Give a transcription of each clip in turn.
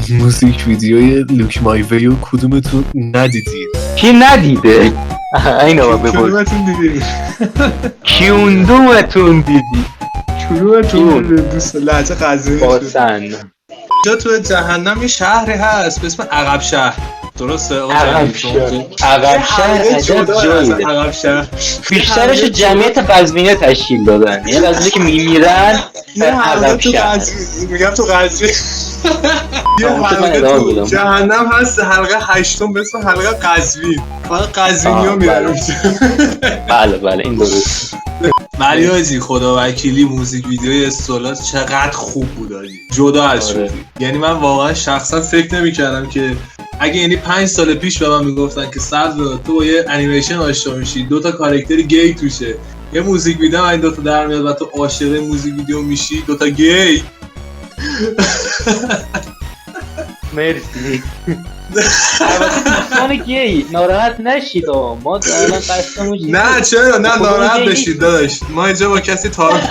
موزیک ویدیوی لوک مای ویو کدومتون ندیدید؟ کی ندیده؟ اینو بپرس. کدومتون دیدی؟ کیوندومتون دیدی؟ کدومتون دوست لحظه قضیه باسن اینجا تو جهنم یه شهری هست به اسم عقب شهر، درسته؟ عقب شهر عجب جاییه. عقب شهر بیشترش جمعیت قزوینه تشکیل دادن، یعنی قزوینه که میمیرن عقب شهر. میگم تو قضیه یه حلقه تو جهنم هست، حلقه 8 به اسم حلقه قزوین، فقط قزوینی ها میرن. بله این درست. ولی آجی خدا وکیلی موزیک ویدیوی استولات چقدر خوب بود آجی، جدا از شدی. یعنی من واقعا شخصا فکر نمی‌کردم که اگه یعنی 5 سال پیش به من میگفتن که صدر تو با یه انیمیشن آشنا میشی، 2 تا کاراکتر گی توشه، یه موزیک ویدیو این 2 تا در میاد و تو عاشق موزیک ویدیو میشی، 2 تا گی. مرسی. البته گی ناراحت نشید ما الان قصدمون نه چرا نه ناراحت بشید داداش، ما اینجا با کسی تعارف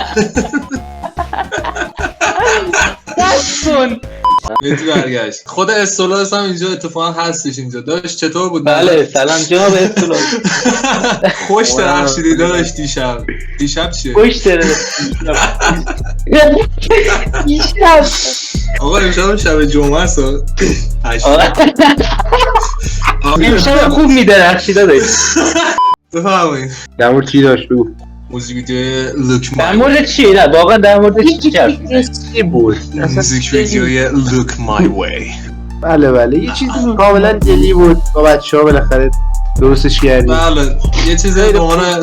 دستون میتی برگشت. خود استولاس هم اینجا اتفاقا هستش اینجا. داشت چطور بود؟ بله سلام جناب استولاس. خوش درخشیدی داداش دیشب چیه؟ خوش درخشیدی آقا امشب شب جمعه است. امشب خوب میدرخشی داداش. بفرمایید. در مورد چی داشت بگو؟ موزیک ویدیوی لوک در مای مورد چی؟ نه واقعا در مورد چی بود؟ موزیک ویدیوی لوک مای وی. بله یه چیزی کاملا دلی بود با بچه‌ها، بالاخره درستش کردیم. بله یه چیزی به عنوان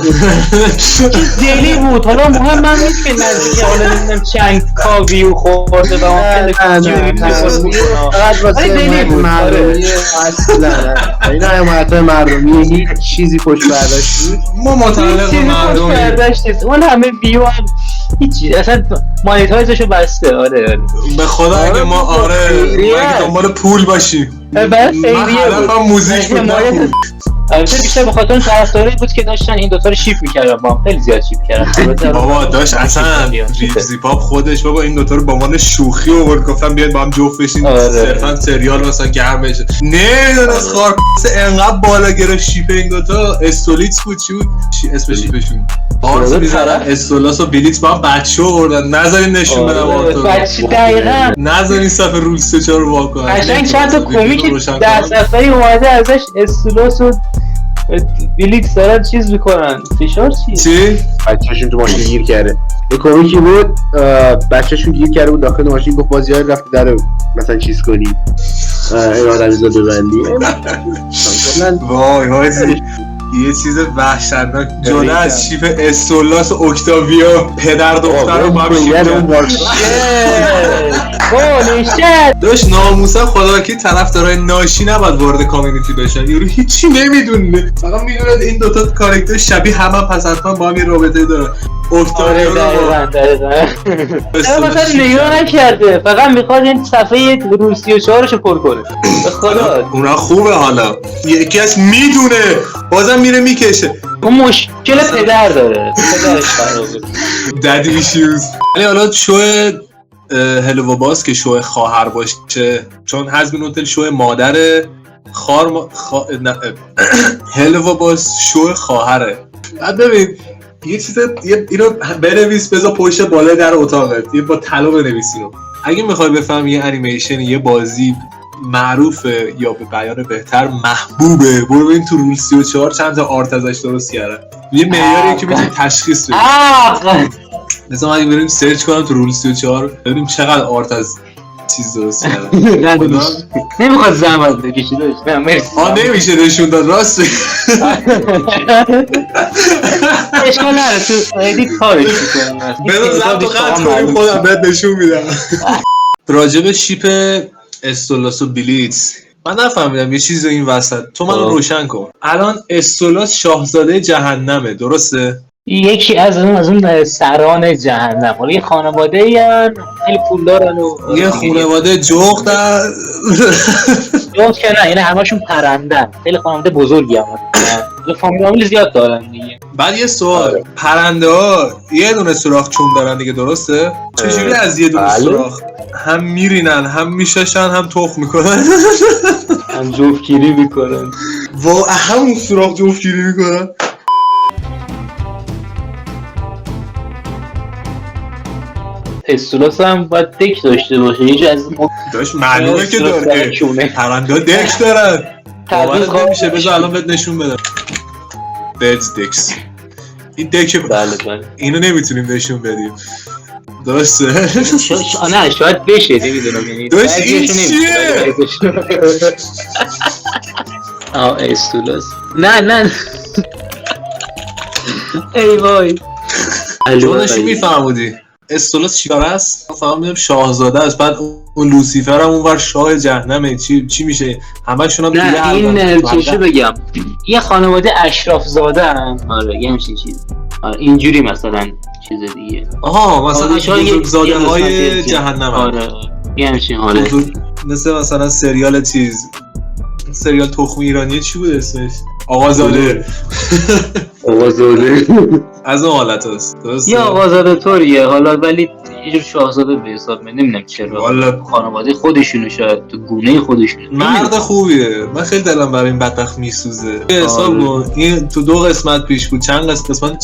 دلی بود. حالا مهم من نیست که نزدیک حالا نمیدونم چند کاویو خورده و اون فقط واسه مردمی اصلا اینا حمایت مردمی هیچ چیزی پشت برداشت نیست. ما متعلق مردمی اون همه ویو هم هیچی اصلا مانیتایزشو بسته. آره به خدا اگه ما اگه دنبال پول باشیم برای من هدفم موزیک بود نه پول. البته بیشتر به خاطر طرفدارایی بود که داشتن این دوتا رو شیپ می‌کردن با هم، خیلی زیاد شیپ کردن. بابا داشت اصلا ریزی پاپ خودش بابا این دوتا رو با عنوان شوخی آورد، گفتم بیاید با هم جفت بشین صرفا سریال مثلا گرم بشه. نمیدونم از خار انقدر بالا گرفت شیپ این دوتا. استولیتس بود چی بود اسم شیپشون؟ آرت می‌ذارن استولاس و بلیتس با هم بچه آوردن. نذارین نشون بدم آرتو. بچه دقیقاً نذارین صفحه رول 3 رو وا کنن. قشنگ چند تا کمیک در صفحه‌ای اومده ازش استولاس و بلیتس دارن چیز میکنن. فشار چی؟ بچه‌شون تو ماشین گیر کرده. یه کمیکی بود بچه‌شون گیر کرده بود داخل ماشین، گفت بازی‌ها رفت در مثلا چیز کنی این آدمیزاد ببندی. وای هایزی یه چیز وحشتناک جدا از شیف استولاس و اکتاویا پدر دختر رو با هم شیف کرد. داشت ناموسا خدا که طرفدارای ناشی نباید وارد کامیونیتی بشن. یارو هیچی نمیدونه، فقط میدونه این دوتا کاراکتر شبیه همه پس حتما با هم یه رابطه دارن. اکتاویا رو مثلا نگاه نکرده، فقط میخواد این صفحه رول 34 رو پر کنه. به خدا اونا خوبه. حالا یکی از میدونه بازم میره میکشه. اون مشکل پدر داره، پدرش خرابه. دادی ایشوز. ولی حالا شو هلو باس که شو خواهر باشه، چون حزب هتل شو مادره، هلو باس شو خواهره. بعد ببین یه چیز اینو بنویس بذار پشت بالای در اتاقت، یه با طلا بنویس اینو. اگه میخوای بفهمی یه انیمیشن یه بازی معروفه یا به بیان بهتر محبوبه، برو ببین تو رول 34 چند تا آرت ازش درست کردن. یه معیاریه که میتونی تشخیص بدی. مثلا اگه بریم سرچ کنم تو رول 34 ببینیم چقدر آرت از چیز درست کردن. نمیخواد زحمت بکشی داشت. نه مرسی. نمیشه نشون داد راست. اشکال نداره تو ادیت کارش میکنم. بذار ضبط قطع کنیم خودم بهت نشون میدم. راجب شیپ استولاس و بلیتس من نفهمیدم یه چیز این وسط، تو منو روشن کن. الان استولاس شاهزاده جهنمه درسته؟ یکی از اون سران جهنم. حالا یه خانواده این خیلی پولدارن و یه خانواده جغدن. جغد که نه، یعنی همشون پرندن. خیلی خانواده بزرگی هم فامیل زیاد دارن دیگه. بعد یه سوال، پرنده ها یه دونه سوراخ چون دارن دیگه، درسته؟ چجوری از یه دونه سوراخ هم میرینن هم میشاشن هم تخم میکنن؟ هم جفتگیری میکنن. وا همون سوراخ جفتگیری میکنن. استولاس هم باید دک داشته باشه، یه از داشت معلومه که داره، پرنده ها دک دارن. باورت نمیشه، بذار الان بهت نشون بدم. Birds دکس این دکه، بله اینو نمیتونیم نشون بدیم، درسته؟ نه شاید بشه، نمیدونم. داشت این چیه؟ استولاس نه ای وای تو نشون میفهمودی استولاس چیکار است؟ من فهمیدم شاهزاده است، بعد اون لوسیفر هم اونور شاه جهنمه. چی میشه؟ همشون هم نه این چیشو بگم، یه خانواده اشراف زاده هم. آره یه همچین چیز. آره اینجوری مثلا چیز دیگه. آها مثلا بزرگزاده های جهنم. آره یه همچین حاله. مثلا سریال چیز، سریال تخم ایرانی چی بود اسمش؟ آقازاده. آقازاده از اون حالت هست، یه آقازاده طوریه حالا، ولی یه جور شاهزاده به حساب من، نمیدونم چرا. والا خانواده خودشونو، شاید تو گونه خودشونو. مرد خوبیه، من خیلی دلم برای این بدبخت میسوزه. حساب کن این تو 2 قسمت پیش بود،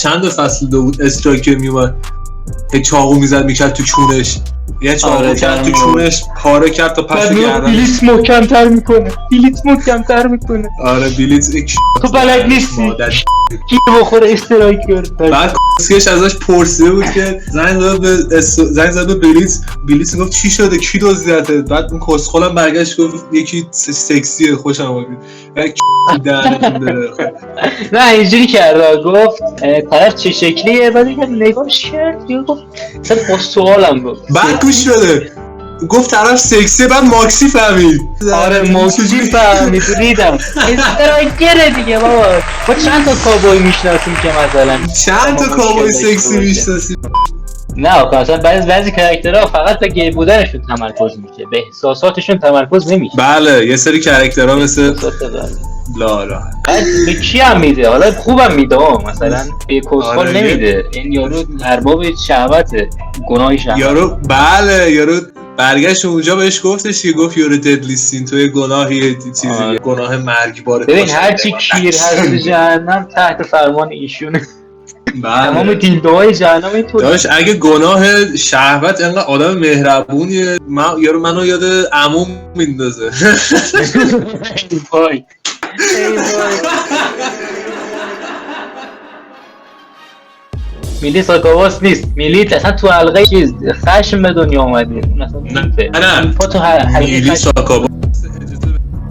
چند فصل 2 بود، استرایکر میومد یه چاقو میزد میکرد تو چونش، یه چاقو کرد تو چونش پاره کرد تا پشت گردن. بلیت محکم‌تر میکنه. آره بلیت تو بلد نیستی کی بخوره استرایکر. بعد کسکش ازش پرسیده بود که زنگ زد به بلیت گفت چی شده، کی دزدیدته؟ بعد اون کسخلم برگشت گفت یکی سکسیه خوشم اومد. دهنتون داره. نه اینجوری کرده، گفت طرف چه شکلیه، بعد نگاهش کرد گفت مثلا سوالم گفت. بعد گوش بده گفت طرف سکسیه، بعد ماکسی فهمید. آره ماکسی فهمید، ریدم استرایکره دیگه بابا. ما چند تا کابوی میشناسیم که مثلا چند تا کابوی سکسی میشناسیم. نه مثلا بعضی کاراکترها فقط به گی بودنشون تمرکز میشه، به احساساتشون تمرکز نمیشه. بله یه سری کاراکترها مثل لا بعد به کی هم میده، حالا خوبم میده مثلا به کسخل نمیده. این یارو ارباب شهوته، گناه شهوت. یارو برگشت اونجا بهش گفتش که گفت یور ددلی سین، تو یه گناهی چیزی گناه مرگباره. ببین هرچی کیر هست جهنم تحت فرمان ایشونه. تمام دیلدوهای جهنم اینطور. داش اگه گناه شهوت اینقدر آدم مهربونیه، یارو منو یاد عموم میندازه. وای میلی ساکاواس نیست، میلی اصلا تو حلقه چیز خشم به دنیا اومده. نه میلی ساکاواس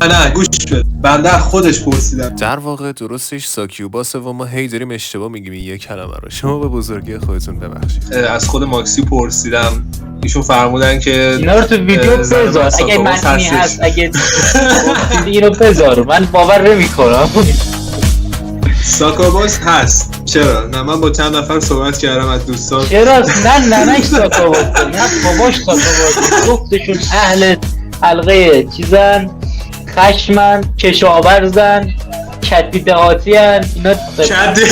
نه گوش بده، بنده خودش پرسیدم. در واقع درستش ساکیوباسه و ما هی داریم اشتباه میگیم این یک کلمه رو. شما به بزرگی خودتون ببخشید. از خود ماکسی پرسیدم، ایشون فرمودن که اینا رو تو ویدیو بذار، اگه متنی هست اگه اینو بذار، من باور نمی‌کنم. ساکاباس هست. چرا؟ نه من با چند نفر صحبت کردم از دوستان. چرا؟ نه ساکاباس نه باباش ساکاباس گفتشون اهل حلقه چیزن، خشمن، کشاورزن، کدی دهاتی هن. اینا کدی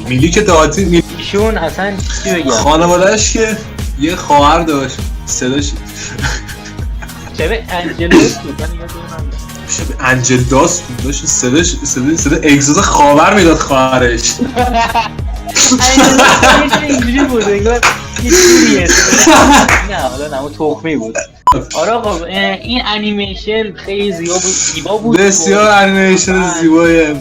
میلی که دهاتی ایشون اصلا چی بگم، خانوادهش که یه خواهر داشت صداش شبه انجلوس بود. من شبه انجل داس بود، داشت صدا اگزوز خاور میداد خواهرش. اینجوری بود انگار یه جوریه. نه حالا نه اون تخمی بود. آره آقا این انیمیشن خیلی زیبا بود. بسیار انیمیشن زیبایه،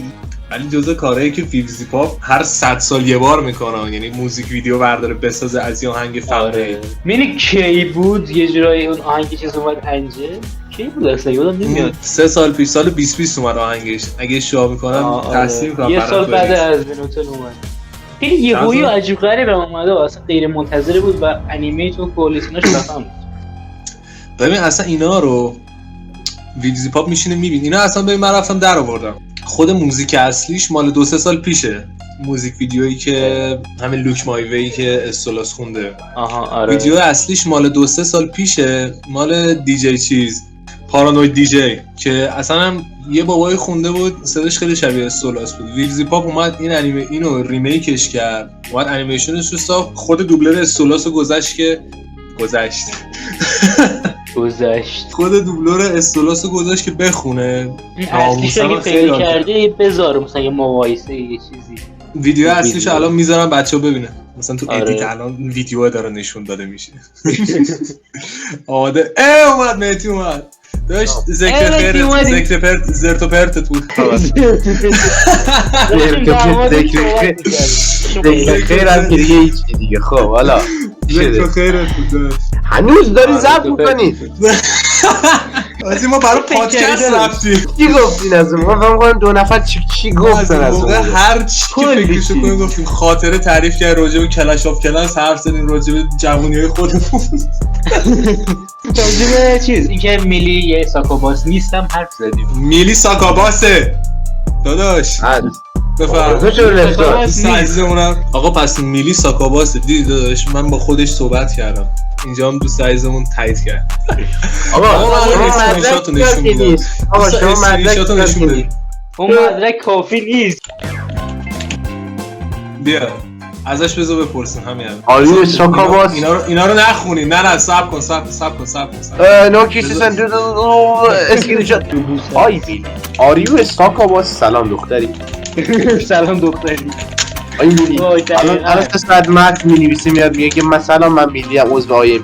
ولی جزء کارهایی که فیوزی پاپ هر 100 سال یه بار میکنه. یعنی موزیک ویدیو برداره بسازه از یه آهنگ فقره. می‌بینی کی بود یه جورایی اون آهنگ چیز اومد انجه کی بود اصلا یادم نمیاد. 3 سال پیش، سال 2020 اومد آهنگش. اگه اشتباه میکنم تحسین میکنم یه سال بعد از ونوتل اومد. خیلی یهویی و عجیب غریبه اومده، اصلا غیر منتظره بود و انیمه تو کلیتوناش رقم. ببین اصلا اینا رو ویگزی پاپ میشینه میبین. اینا اصلا ببین من رفتم در آوردم، خود موزیک اصلیش مال 2-3 سال پیشه. موزیک ویدیویی که همین لوک مای وی که استولاس خونده. آها آره. ویدیو اصلیش مال 2-3 سال پیشه، مال دیجی چیز پارانوید دیجی که اصلا هم یه بابای خونده بود صداش خیلی شبیه استولاس بود. ویلزی پاپ اومد این اینو ریمیکش کرد، اومد انیمیشنش رو ساخت، خود دوبلر استولاس رو گذاشت خود دوبلور استولاس رو گذاشت که بخونه. اصلیش اگه پیدا کرده بذار مثلا یه مقایسه یه چیزی. ویدیو اصلیش الان میذارم بچه‌ها ببینن، مثلا تو ادیت الان ویدیو داره نشون داده میشه. آده اومد مهدی اومد داشت ذکر پرت زرت و پرتت بود. ذکر خیر هم که دیگه هیچی دیگه. خب حالا ذکر خیرت بود. هنوز داری ضبط میکنی؟ از ما برای پادکست رفتیم. چی گفتین از اون؟ ما فهم 2 نفر چی گفتن از اون؟ هر چی که فکرشو کنیم گفتیم. خاطره تعریف کرد راجع به کلش آف کلنس، حرف زدیم راجع به جوونی‌های خودمون. راجع به چیز اینکه میلی یه ساکاباس نیستم حرف زدیم. میلی ساکاباسه داداش. بفرم سایزمونم آقا. پس میلی ساکاباسه دیدی داداش، من با خودش صحبت کردم اینجا هم دوست عزیزمون تایید کرد. آقا اسکرینشاتو نشون میدم. آقا شما اسکرینشاتو نشون بده. اون مدرک کافی نیست. بیا ازش بذار بپرسیم همین. آریو ساکاباس اینا رو نخونین. نه صبر کن. نوکیسی سن اسکرینشات. آی بیل آریو ساکاباس. سلام دختری. سلام دختری. آی میلی الان قسمت متن می‌نویسه میاد میگه که مثلا من میلی ام عضو آی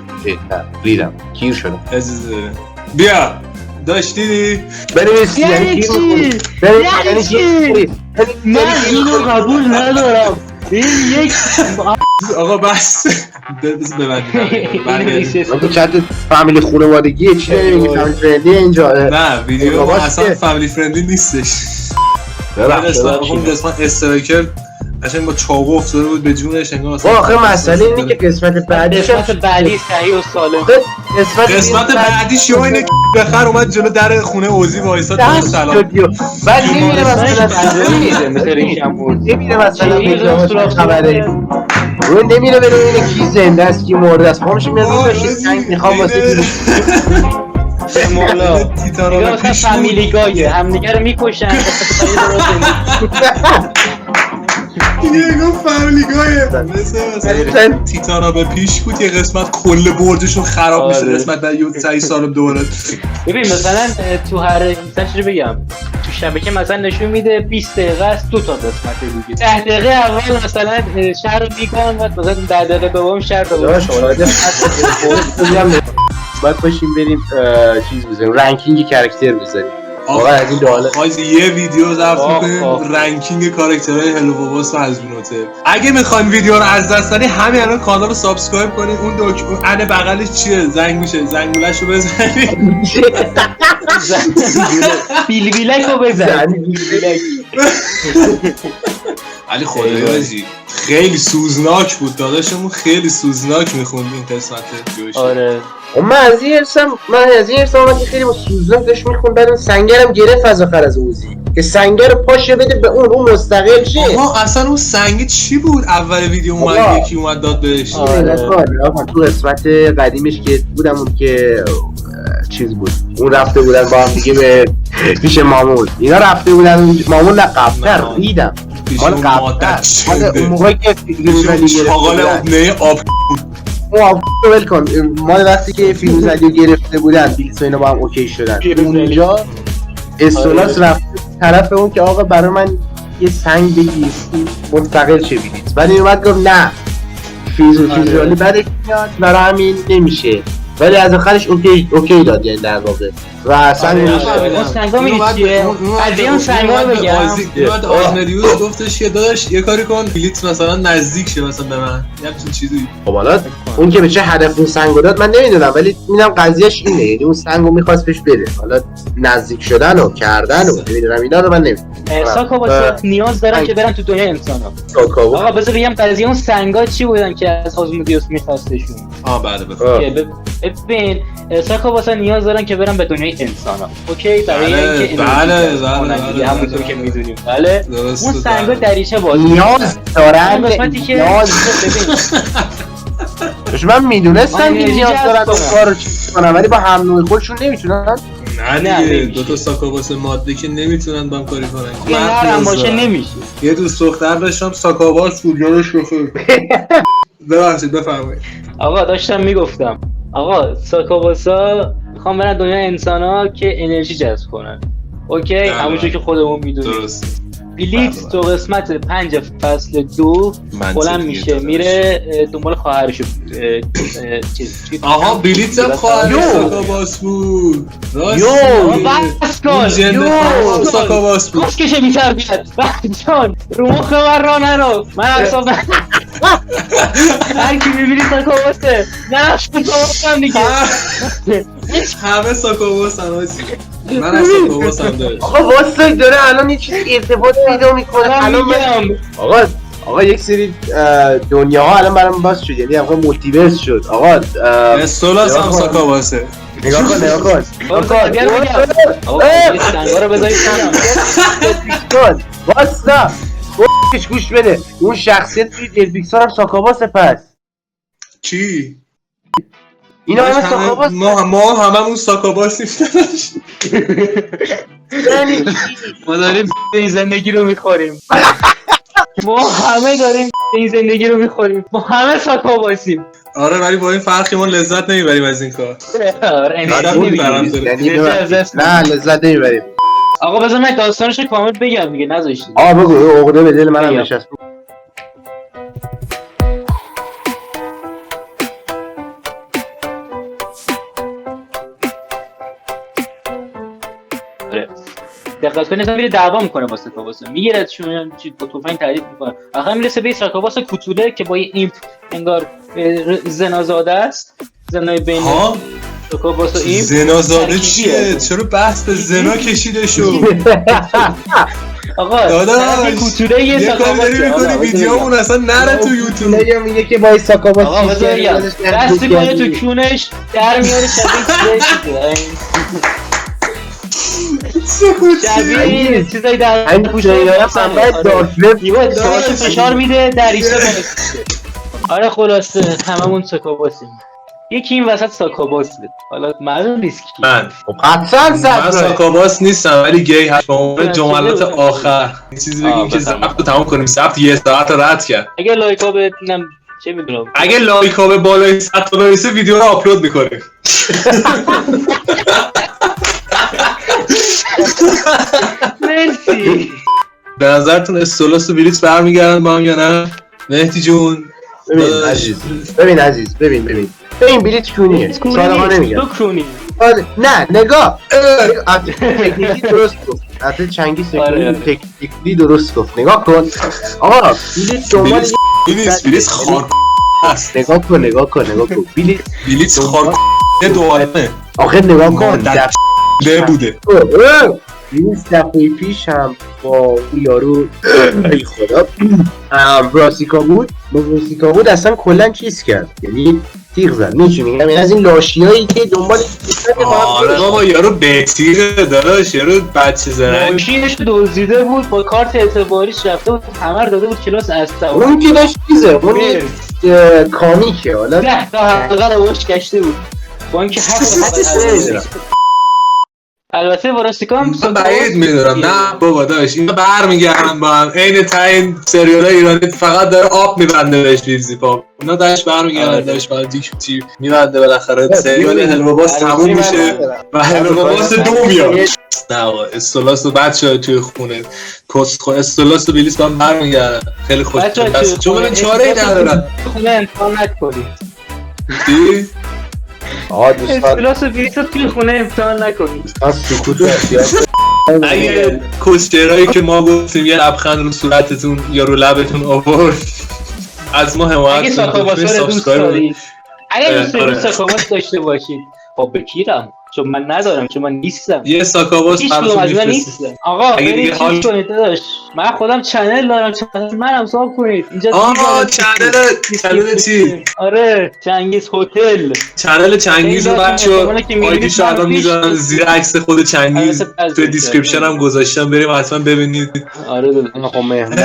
ریدم کیر شدم. عزیزه بیا داشت دیدی؟ بنویس یعنی چی؟ من اینو قبول ندارم. این یک آقا بس ببندیم. تو چت فامیلی خانوادگی چی نمیگی؟ فامیلی فرندی اینجا؟ نه ویدیو اصلا فامیلی فرندی نیستش. اون قسمت استرایکر قشنگ با چاقو افتاده بود به جونش انگار اصلا. آخه مسئله اینه که قسمت بعدی صحیح و سالم. قسمت بعدیش یا اینه که بخر اومد جلو در خونه اوزی وایساد سلام. بعد نمیره مثلا خبره. اون نمیره ببینه کی زنده است کی مرده است. خامش میاد سنگ میخوام واسه مولا تیتارا فامیلی گایه همدیگه رو میکشن. یه گفت فامیلیگاه مثلا تیتانا به پیش بود یه قسمت کل بردشون خراب میشه. قسمت بعد 3 سال دوره. ببین مثلا تو هر مثلا چی بگم تو شبکه مثلا نشون میده 20 دقیقه است 2 تا قسمت دیگه. 10 دقیقه اول مثلا شهر رو میگن بعد مثلا 10 دقیقه دوم شهر رو بعد باشیم بریم چیز بزنیم رنکینگ کاراکتر بزنیم. واقعا از این دواله یه ویدیو ضبط می‌کنیم رنکینگ کاراکترهای هلو باباس و حزبینوته. اگه می‌خواید ویدیو رو از دست ندید همین الان کانال رو سابسکرایب کنید. اون ان بغلش چیه؟ زنگ میشه. زنگوله‌شو بزنید. بیلبیلکو بزن. علی خدایی‌جی خیلی سوزناک بود داداشمون. خیلی سوزناک می‌خوند این قسمت جوش. آره من از این ارسام که خیلی با سوزناک داشت میخوند. بعد سنگرم گرفت از آخر از اوزی که سنگر پاشه بده به اون مستقل شه. آها اصلا اون سنگ چی بود؟ اول ویدیو اومد یکی اومد داد بهش. تو قسمت قدیمش که بودم اون که چیز بود اون رفته بودن با هم دیگه به پیش مامون. اینا رفته بودن مامون قبل‌تر ریدم. مال قبل‌تر اون موقعی که فیروزعلی چاقال ابنه آب او ول کن مال وقتی که فیروزعلی گرفته بودن بیلیس و اینا با هم اوکی شدن. اونجا استولاس رفت طرف اون که آقا برای من یه سنگ بگیر مستقل چه بیلیس. بعد این اومد گفت نه فیروزعلی بعدش میاد برای همین نمیشه. ولی از آخرش اوکی داد یعنی در واقع و سنگ اون سنگا میگه چیه؟ از اون سنگا بگم اومد آزمدیوز گفتش که داداش یه کاری کن بلیت مثلا نزدیک شه مثلا به من یه همچین چیزی. خب حالا اون که به چه هدف اون سنگو داد من نمیدونم ولی میدونم قضیهش اینه یعنی اون سنگو میخواست بهش بده. حالا نزدیک شدن و کردن و نمیدونم اینا رو من نمیدونم. ساکاباس نیاز دارن که برن تو دنیای انسانا. آقا بذار بگم قضیه اون سنگا چی بودن که از آزمدیوس میخواستشون. بله بفرمایید. ببین ساکاباس نیاز دارن که برن به دنیای انسانا. اوکی برای اینکه بله همونطور که میدونیم بله اون سنگا دریچه باز نیاز دارن. قسمتی که من میدونستم که نیاز دارن اون کارو چیز کنن ولی با هم نوع خودشون نمیتونن. نه، دیگه نمیشه. دو تا ساکاباس ماده که نمیتونن با هم کاری کنن. یه نرم باشه نمیشه. یه دوست دختر داشتم ساکاباس بود یادش بخیر. ببخشید بفرمایید. آقا داشتم میگفتم آقا ساکاباسا میخوام برن دنیا انسان ها که انرژی جذب کنن. اوکی همونجور که خودمون میدونیم. درست. بلیت تو قسمت 5 فصل 2 بلند میشه میره دنبال خواهرشو چیز آها بلیت هم خواهر یو. ساکاباس بود. راست یو. میگی. بس اون کن جن خواهر ساکاباس بود. کسکشه بی‌تربیت جان رو مخ من را نرو من اصلا هر کی میبینی ساکاباسه نه ساکاباسم دیگه همه ساکاباس هم هستی. من از ساکاباس هم داشت. آقا واسه داره الان یه چیزی ارتباط پیدا میکنه الان من میگم آقا یک سری دنیاها الان برام باز شد یعنی آقا مولتیورس شد آقا استولاس هم ساکاباسه. نگاه کن نگاه کن آقا یه سنگا رو بذارید کنم واسه گوش بده اون شخصیت توی دل پیکسار هم ساکاباسه پس کی؟ اینا همه ساکاباس ما هممون ساکاباس نیستنش. یعنی چی؟ ما داریم این زندگی رو میخوریم ما همه داریم این زندگی رو میخوریم ما همه ساکاباسیم آره ولی با این فرقی ما لذت نمیبریم از این کار. یعنی نه لذت نمیبریم آقا بذار من داستانشو کامل بگم دیگه نذاشتید آقا بگو عقده به دل منم بگم. نشست دقت کنید میره دعوا میکنه با ساکاباس میگیرتشون چی با تفنگ تعریف میکنه آخر میرسه به ساکاباس کوتوله که با یه ایمپ انگار زنازاده است زنای بین ها؟ ساکاباس و ایمپ زنازاده چیه؟ چرا بحث به زنا کشیده شد؟ آقا داداش کوتوله یه یه کاری ساکاباس داری میکنی ویدیومون اصلا نره تو یوتیوب. نگه میگه که با ساکاباس آقا بذار بگم دست کنه تو کونش در میاره شبیه چیزایی در این پوشایی هم باید دارک وب دیوار داشت فشار میده در ایسته آره خلاصه هممون ساکاباسیم یکی این وسط ساکاباسه حالا معلوم نیست کی من قطعا من سفره ساکاباس نیستم ولی گی هست با عنوان جملات آخر یه چیزی بگیم که ضبط رو تمام کنیم ضبط یه ساعت رو رد کرد. اگه لایکا ببینم چه میدونم اگه لایک ها به بالای 100 تا برسه ویدیو رو آپلود میکنیم. مرسی به نظرتون استولاس و بلیت برمیگردن با هم یا نه؟ مهدی جون ببین عزیز ببین بلیت کونیه صادقا نمیگم تو کونی نه نگاه تکنیکی درست گفت حتی چنگیز تکنیکی درست گفت نگاه کن آقا بلیت دنبال بلیت خار هست. نگاه کن بلیت خار دوارمه آخه نگاه کن ده بوده. این دفعه پیش هم با اون یارو ای خدا براسیکا بود اصلا کلا چیز کرد یعنی تیغ زد می‌چونی میگم از این لاشیایی که دنبال آره بابا یارو بهتیره داداش یارو بچه زرنگ ماشینش دزدیده بود با کارت اعتباریش رفته بود همه رو داده بود کلاس استا اون که داشت چیزه اون کامیکه حالا نه تا حلقه رو باش کشته بود با اینکه البته براسیکا هم من بعید میدارم نه بابا داشت اینا برمیگردن با هم عین تاین سریال ایرانی فقط داره آب میبنده بهش ویزی پاپ اونا داشت برمیگردن داشت با دیکتی میبنده بالاخره سریال هلوباس تموم میشه و هلوباس دو میاد نه آقا استولاس و بچه توی خونه استولاس و بیلیس با هم برمیگردن خیلی خوش بس چون من چاره ای ندارم خونه امتحان نکنید چی؟ آقا دوستان استولاس و بیلیس رو توی خونه امتحان نکنید سکوت اختیار اگه کسچرهایی که ما گفتیم یه لبخند رو صورتتون یا رو لبتون آورد از ما حمایت اگه ساکاباس رو دوست دارید اگه دوست ساکاباس داشته باشید خب بگیرم چون من ندارم چون من نیستم یه ساکاباس هیچ براتون کدوم از من میفرستیم نیستم آقا اگه دیگه برید چیز کنید داداش من خودم چنل دارم چنل منم ساب کنید اینجا چنل چی؟ آره چنگیز هتل چنل چنگیز رو بچه‌ها آیدی شو میذارم زیر عکس خود چنگیز توی دیسکریپشن هم گذاشتم بریم حتما ببینید آره داداش خب مهمان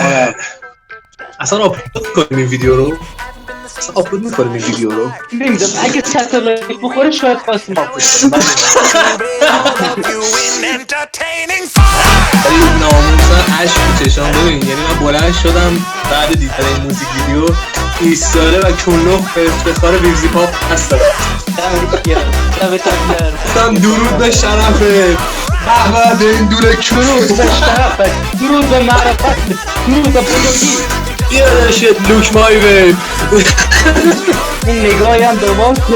اصلا آپلود کنیم این ویدیو رو آپلود میکنیم این ویدیو رو. نمیدونم اگه 100 تا لایک بخوره شاید خواستیم آپلود کنیم. ولی ناموسا اشک تو چشام ببین، یعنی من بلند شدم بعد دیدن این موزیک ویدیو ایستاده و کلوخ به افتخار ویوزی پاپ هستم. گفتم درود به شرفه. به به این دوره درود به شرفت، درود به معرفت، درود به بزرگی. بیا داشت لوک مای وی. این نگاهی هم دوام کن.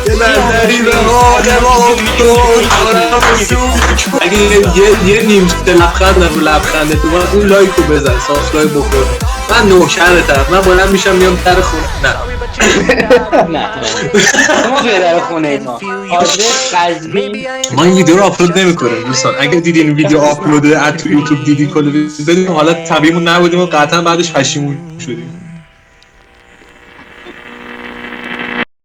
یه نظری به ما دوام کن. اگه یه نیمچه لبخند رو لبخنده تو باید اون لایک رو بزن، سابسکرایب بکن. من نوکرتم، من بلند میشم میام در خونه. نه شما به در خونه ما آدرس قزوین. ما این ویدیو رو آپلود نمی‌کنیم دوستان. اگه دیدین این ویدیو آپلوده از تو یوتیوب دیدی کل ویدیو، حالا طبیعیمون نبودیم و قطعا بعدش پشیمون شدیم.